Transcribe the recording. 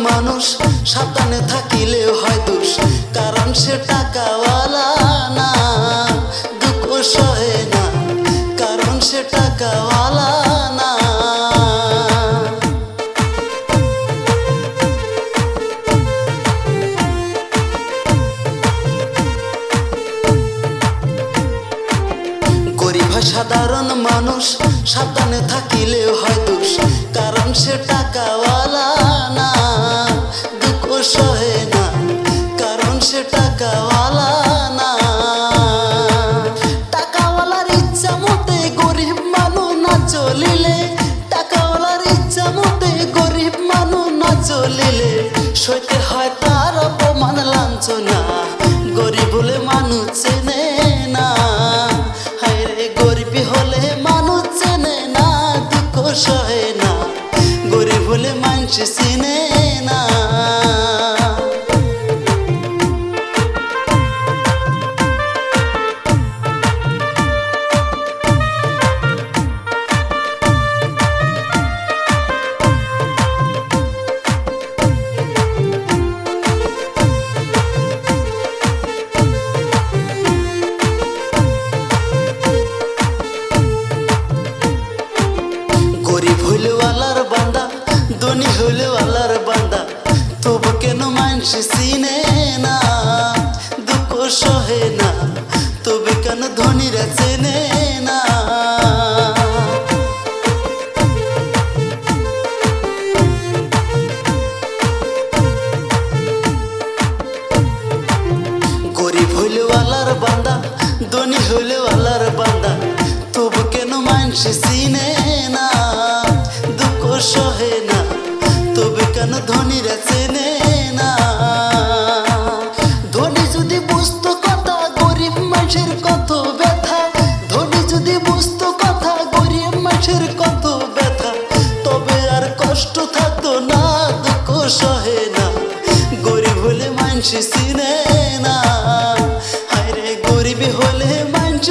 মানুষ সাবধানে থাকিলেও হয় দোষ, কারণ সে টাকাওয়ালা না, দুঃখ সহে না, কারণ সে টাকাওয়ালা না। গরিব হয় সাধারণ মানুষ সাবধানে থাকিলেও হয় দোষ, কারণ সে টাকাওয়ালা না, দুঃখ সহে না, কারণ সে টাকাওয়ালা না। টাকাওয়ালার ইচ্ছা মতে গরিব মানুষ না চলিলে, টাকাওয়ালার ইচ্ছা মতে গরিব মানুষ না চলিলে সইতে হয় তার অপমান লাঞ্ছনা, গরিব হলে মানুষ চেনে না। হায়রে গরিবি হলে মানুষ চেনে না, দুঃখ সহে না, গরিব হলে মানুষ চিনে না। গরিব হইলেও আল্লাহর বান্দা, ধনী হইলেও আল্লাহর বান্দা, তবু কেন মানুষ চিনে না, দুঃখ সহে না, তবে কেন ধনীরা চেনে না। গরিব হইলেও আল্লাহর বান্দা, ধনী হইলেও আল্লাহর বান্দা, তবু কেন মানুষ চিনে না, দুঃখ সহে না, তবে কেন ধনীরা চেনে না। ধনী যদি বুঝতো কথা গরিব মানুষের কত ব্যথা, ধনী যদি বুঝতো কথা গরিব মানুষের কত ব্যথা, তবে আর কষ্ট থাকতো না, দুঃখ সহে না, গরিব হলে মানুষ চিনে না। হায়রে গরিবি হলে মানুষ